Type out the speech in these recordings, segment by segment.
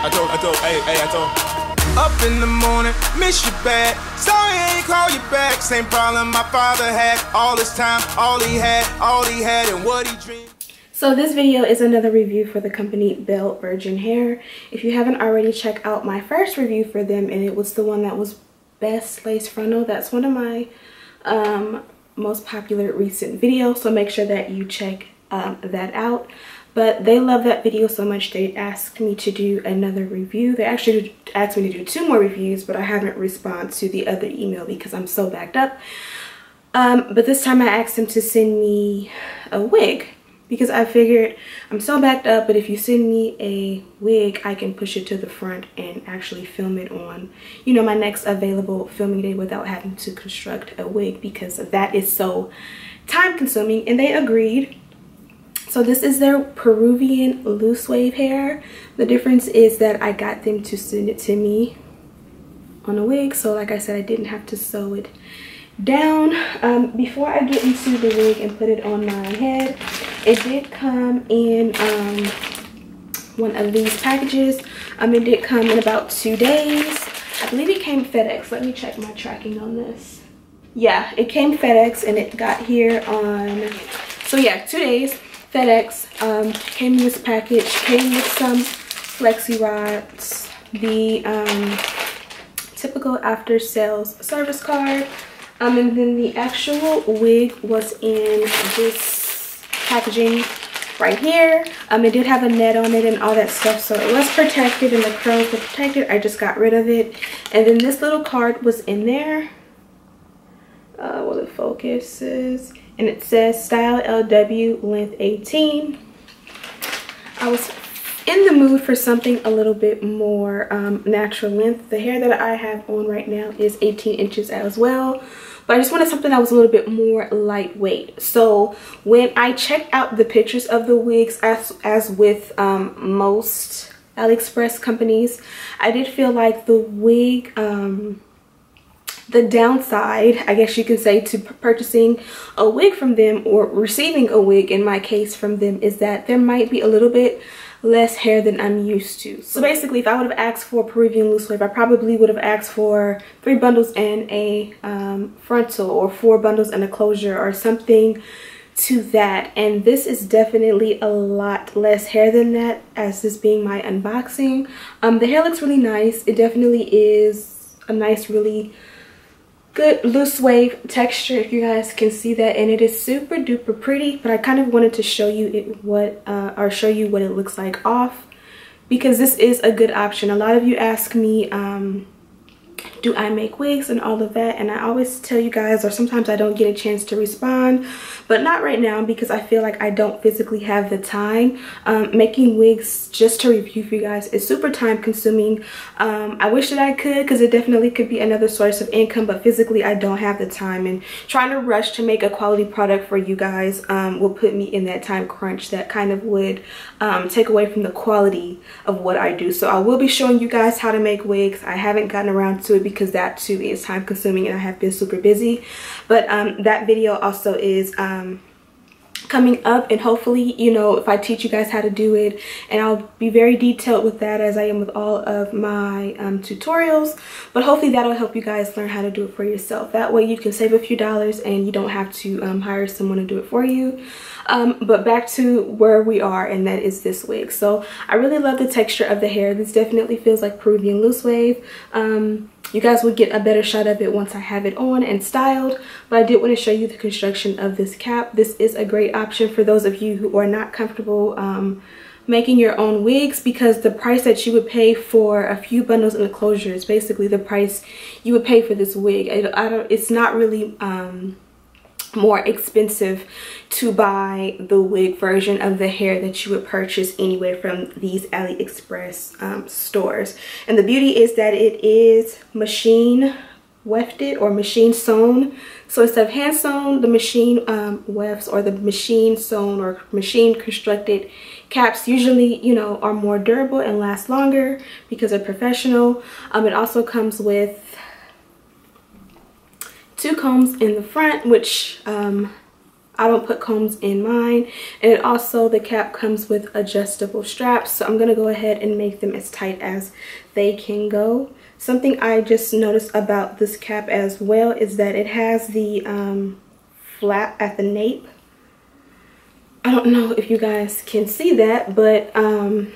I told. Up in the morning, miss you bad. Sorry I ain't call you back. Same problem my father had. All this time, all he had, and what he dreamed. So this video is another review for the company Bele Virgin Hair. If you haven't already, check out my first review for them, and it was the one that was best lace frontal. That's one of my most popular recent videos, so make sure that you check that out. But they love that video so much they asked me to do another review. They actually asked me to do 2 more reviews, but I haven't responded to the other email because I'm so backed up. But this time I asked them to send me a wig, because I figured I'm so backed up, but if you send me a wig, I can push it to the front and actually film it on, you know, my next available filming day without having to construct a wig, because that is so time consuming. And they agreed. So this is their Peruvian loose wave hair. The difference is that I got them to send it to me on a wig. So like I said, I didn't have to sew it down. Before I get into the wig and put it on my head, it did come in one of these packages. It did come in about 2 days. I believe it came FedEx. Let me check my tracking on this. Yeah, it came FedEx and it got here on, so yeah, 2 days. FedEx came in this package, came with some flexi rods, the typical after sales service card, and then the actual wig was in this packaging right here. It did have a net on it and all that stuff, so it was protected and the curls were protected. I just got rid of it. And then this little card was in there. Well, it focuses, and it says style LW, length 18. I was in the mood for something a little bit more natural length. The hair that I have on right now is 18 inches as well, but I just wanted something that was a little bit more lightweight. So when I checked out the pictures of the wigs, as with most AliExpress companies, I did feel like the wig, the downside, I guess you can say, to purchasing a wig from them, or receiving a wig in my case from them, is that there might be a little bit less hair than I'm used to. So basically, if I would have asked for Peruvian loose wave, I probably would have asked for 3 bundles and a frontal, or 4 bundles and a closure, or something to that. And this is definitely a lot less hair than that, as this being my unboxing. The hair looks really nice. It definitely is a nice, really good loose wave texture, if you guys can see that, and it is super duper pretty. But I kind of wanted to show you show you what it looks like off, because this is a good option. A lot of you ask me, do I make wigs and all of that, and I always tell you guys, or sometimes I don't get a chance to respond, but not right now, because I feel like I don't physically have the time. Making wigs just to review for you guys is super time consuming. I wish that I could, because it definitely could be another source of income, but physically I don't have the time, and trying to rush to make a quality product for you guys will put me in that time crunch that kind of would take away from the quality of what I do. So I will be showing you guys how to make wigs. I haven't gotten around to it because that too is time consuming and I have been super busy, but that video also is coming up, and hopefully, you know, if I teach you guys how to do it, and I'll be very detailed with that, as I am with all of my tutorials, but hopefully that'll help you guys learn how to do it for yourself. That way you can save a few dollars and you don't have to hire someone to do it for you. But back to where we are, and that is this wig. So I really love the texture of the hair. This definitely feels like Peruvian loose wave. You guys will get a better shot of it once I have it on and styled, but I did want to show you the construction of this cap. This is a great option for those of you who are not comfortable making your own wigs, because the price that you would pay for a few bundles and a closure is basically the price you would pay for this wig. It's not really more expensive to buy the wig version of the hair that you would purchase anyway from these AliExpress stores. And the beauty is that it is machine wefted or machine sewn. So instead of hand sewn, the machine wefts, or the machine sewn or machine constructed caps usually, you know, are more durable and last longer because they're professional. It also comes with 2 combs in the front, which I don't put combs in mine. And it also, the cap comes with adjustable straps, so I'm gonna go ahead and make them as tight as they can go. Something I just noticed about this cap as well is that it has the flap at the nape. I don't know if you guys can see that, but there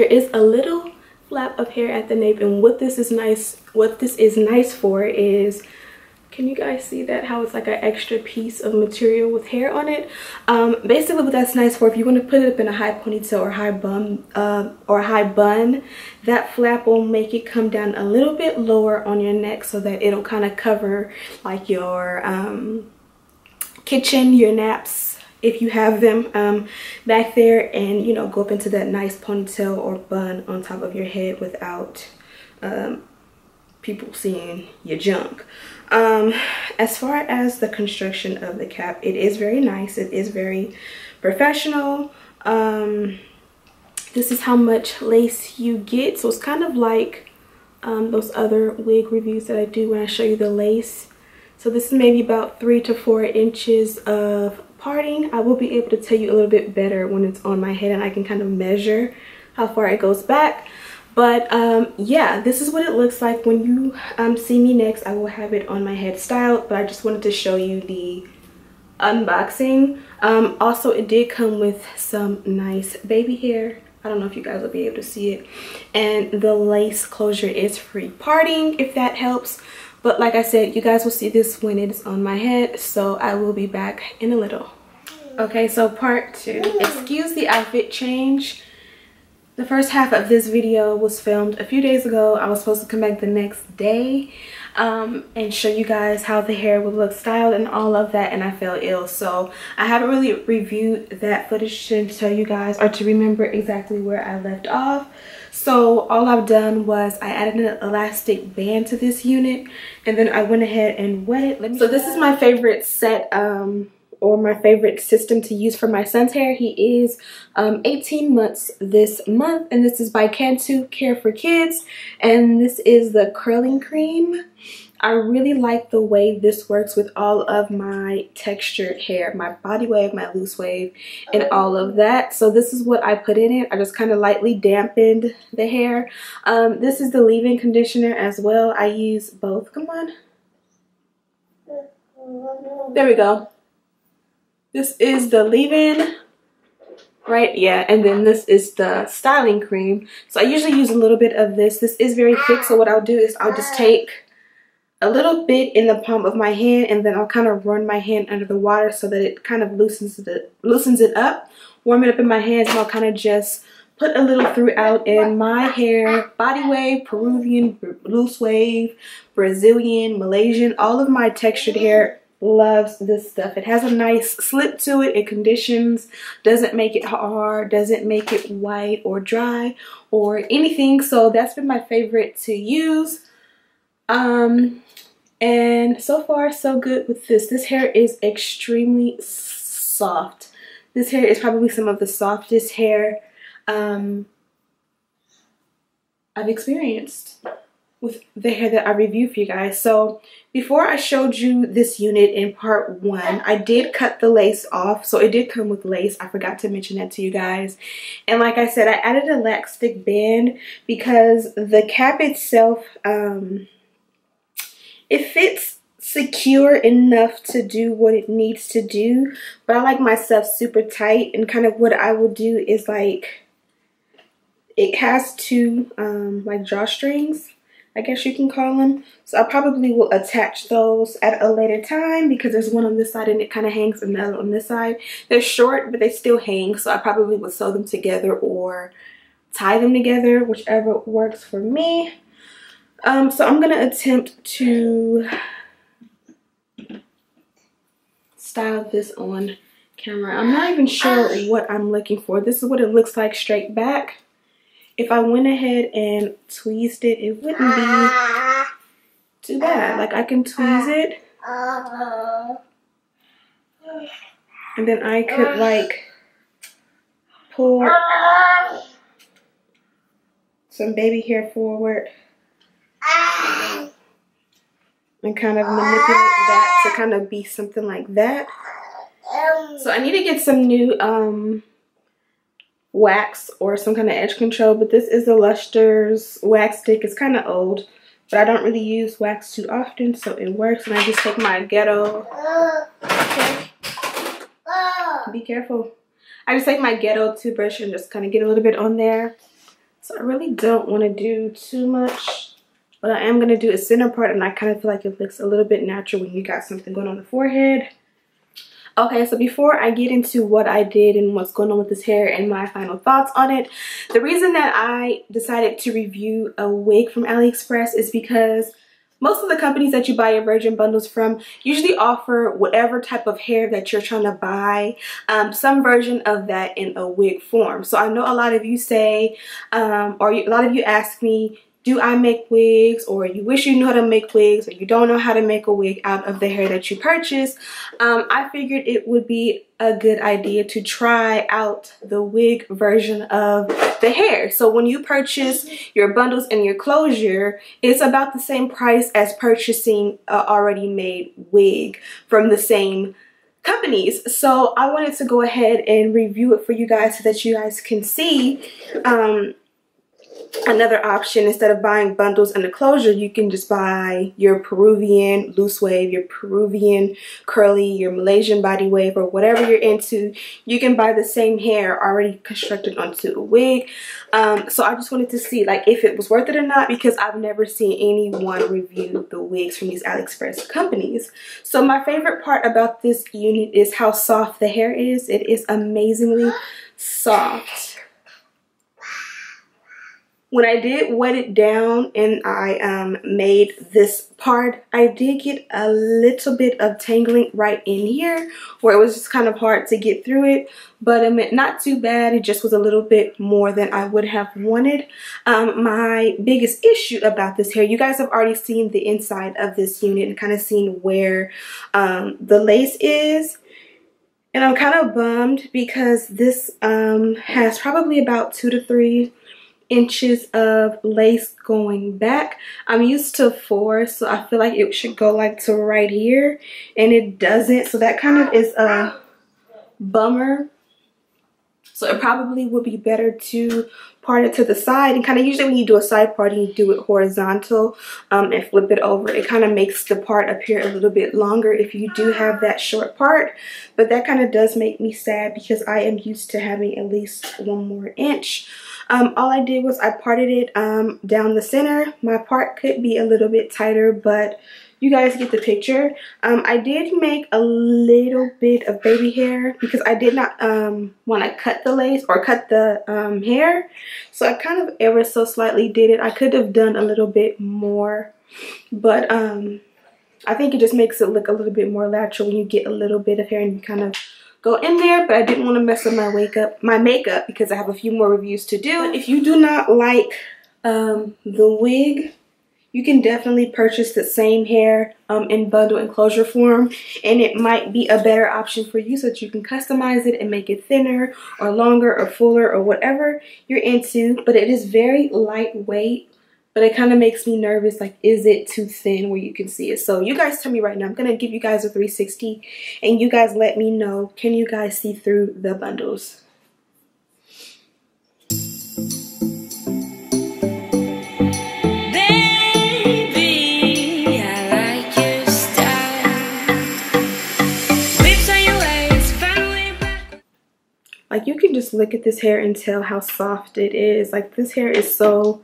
is a little flap of hair at the nape, and what this is nice for is, can you guys see that, how it's like an extra piece of material with hair on it? Basically what that's nice for, if you want to put it up in a high ponytail or high bun, that flap will make it come down a little bit lower on your neck, so that it'll kind of cover like your kitchen, your naps, if you have them back there, and, you know, go up into that nice ponytail or bun on top of your head without people seeing your junk. As far as the construction of the cap, it is very nice. It is very professional. This is how much lace you get. So it's kind of like those other wig reviews that I do when I show you the lace. So this is maybe about 3 to 4 inches of parting. I will be able to tell you a little bit better when it's on my head and I can kind of measure how far it goes back. But yeah, this is what it looks like when you see me next. I will have it on my head styled, but I just wanted to show you the unboxing. Also, it did come with some nice baby hair. I don't know if you guys will be able to see it. And the lace closure is free parting, if that helps. But like I said, you guys will see this when it is on my head, so I will be back in a little. Okay, so part 2. Excuse the outfit change. The first half of this video was filmed a few days ago. I was supposed to come back the next day and show you guys how the hair would look styled and all of that, and I fell ill. So I haven't really reviewed that footage to tell you guys or to remember exactly where I left off. So all I've done was I added an elastic band to this unit, and then I went ahead and wet it. So this is my favorite set or my favorite system to use for my son's hair. He is 18 months this month, and this is by Cantu Care for Kids, and this is the curling cream. I really like the way this works with all of my textured hair, my body wave, my loose wave, and all of that. So this is what I put in it. I just kind of lightly dampened the hair. This is the leave-in conditioner as well. I use both. Come on. There we go. This is the leave-in, right? Yeah, and then this is the styling cream. So I usually use a little bit of this. This is very thick, so what I'll do is I'll just take a little bit in the palm of my hand, and then I'll kind of run my hand under the water so that it kind of loosens it up. Warm it up in my hands, and I'll kind of just put a little throughout in my hair. Body wave, Peruvian, loose wave, Brazilian, Malaysian, all of my textured hair loves this stuff. It has a nice slip to it. It conditions, doesn't make it hard, doesn't make it white or dry or anything. So that's been my favorite to use. And so far so good with this. This hair is extremely soft. This hair is probably some of the softest hair I've experienced with the hair that I reviewed for you guys. So before I showed you this unit in part 1, I did cut the lace off. So it did come with lace. I forgot to mention that to you guys. And like I said, I added an elastic band because the cap itself, it fits secure enough to do what it needs to do. But I like my stuff super tight, and kind of what I will do is, like, it has 2 like drawstrings, I guess you can call them. So I probably will attach those at a later time because there's one on this side and it kind of hangs, and the other on this side. They're short, but they still hang. So I probably would sew them together or tie them together, whichever works for me. So I'm gonna attempt to style this on camera. I'm not even sure what I'm looking for. This is what it looks like straight back. If I went ahead and tweezed it, it wouldn't be too bad. Like, I can tweeze it, and then I could, like, pull some baby hair forward and kind of manipulate that to kind of be something like that. So I need to get some new wax or some kind of edge control, but this is the Luster's wax stick. It's kind of old, but I don't really use wax too often, so it works. And I just take my ghetto, okay. Be careful. I just take my ghetto toothbrush and just kind of get a little bit on there. So I really don't want to do too much. What I am going to do is center part, and I kind of feel like it looks a little bit natural when you got something going on the forehead. Okay, so before I get into what I did and what's going on with this hair and my final thoughts on it, the reason that I decided to review a wig from AliExpress is because most of the companies that you buy your virgin bundles from usually offer whatever type of hair that you're trying to buy, some version of that in a wig form. So I know a lot of you say, a lot of you ask me, do I make wigs, or you wish you knew how to make wigs, or you don't know how to make a wig out of the hair that you purchase. I figured it would be a good idea to try out the wig version of the hair. So when you purchase your bundles and your closure, it's about the same price as purchasing an already made wig from the same companies. So I wanted to go ahead and review it for you guys so that you guys can see another option. Instead of buying bundles and the closure, you can just buy your Peruvian loose wave, your Peruvian curly, your Malaysian body wave, or whatever you're into. You can buy the same hair already constructed onto a wig. So I just wanted to see like if it was worth it or not, because I've never seen anyone review the wigs from these AliExpress companies. So my favorite part about this unit is how soft the hair is. It is amazingly soft. When I did wet it down and I made this part, I did get a little bit of tangling right in here where it was just kind of hard to get through it, but not too bad. It just was a little bit more than I would have wanted. My biggest issue about this hair, you guys have already seen the inside of this unit and kind of seen where the lace is. And I'm kind of bummed because this has probably about 2 to 3 inches of lace going back. I'm used to 4, so I feel like it should go like to right here, and it doesn't. So that kind of is a bummer. So it probably would be better to part it to the side, and kind of usually when you do a side part and you do it horizontal and flip it over, it kind of makes the part appear a little bit longer if you do have that short part. But that kind of does make me sad because I am used to having at least 1 more inch. All I did was I parted it down the center. My part could be a little bit tighter, but you guys get the picture. I did make a little bit of baby hair because I did not want to cut the lace or cut the hair. So I kind of ever so slightly did it. I could have done a little bit more, but I think it just makes it look a little bit more natural when you get a little bit of hair and you kind of go in there. But I didn't want to mess up my makeup because I have a few more reviews to do. But if you do not like the wig, you can definitely purchase the same hair in bundle and closure form, and it might be a better option for you so that you can customize it and make it thinner or longer or fuller or whatever you're into. But it is very lightweight, but it kind of makes me nervous, like, is it too thin where you can see it? So you guys tell me right now. I'm going to give you guys a 360 and you guys let me know, can you guys see through the bundles? Like, you can just look at this hair and tell how soft it is. Like, this hair is so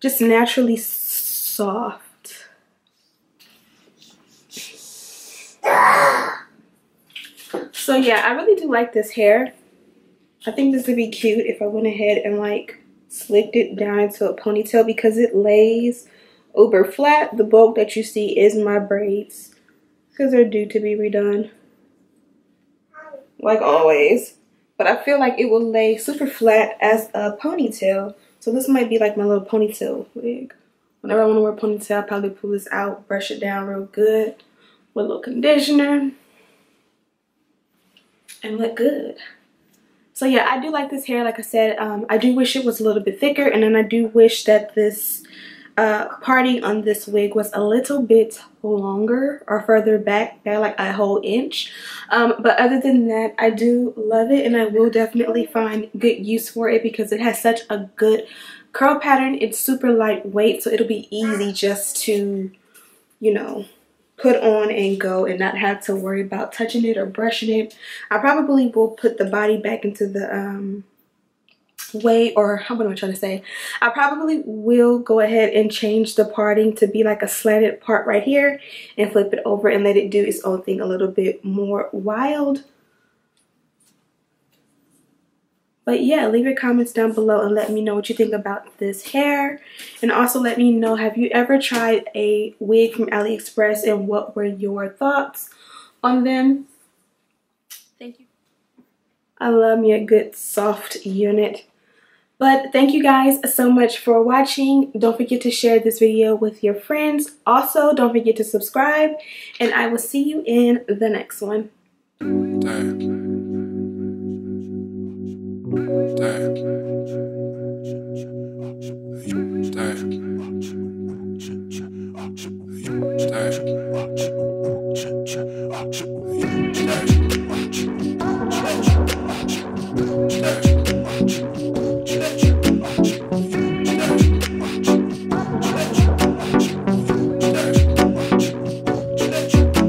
just naturally soft. So yeah, I really do like this hair. I think this would be cute if I went ahead and like slicked it down into a ponytail because it lays uber flat. The bulk that you see is my braids because they're due to be redone, like always. But I feel like it will lay super flat as a ponytail. So this might be like my little ponytail wig. Whenever I want to wear a ponytail, I'll probably pull this out, brush it down real good with a little conditioner, and look good. So yeah, I do like this hair. Like I said, I do wish it was a little bit thicker, and then I do wish that this parting on this wig was a little bit longer or further back by like a whole inch, but other than that, I do love it, and I will definitely find good use for it because it has such a good curl pattern. It's super lightweight, so it'll be easy just to, you know, put on and go and not have to worry about touching it or brushing it. I probably will put the body back into the way, or what am I trying to say? I probably will go ahead and change the parting to be like a slanted part right here and flip it over and let it do its own thing a little bit more wild. But yeah, leave your comments down below and let me know what you think about this hair. And also let me know, have you ever tried a wig from AliExpress and what were your thoughts on them? Thank you. I love me a good soft unit. But thank you guys so much for watching. Don't forget to share this video with your friends. Also, don't forget to subscribe, and I will see you in the next one. Damn.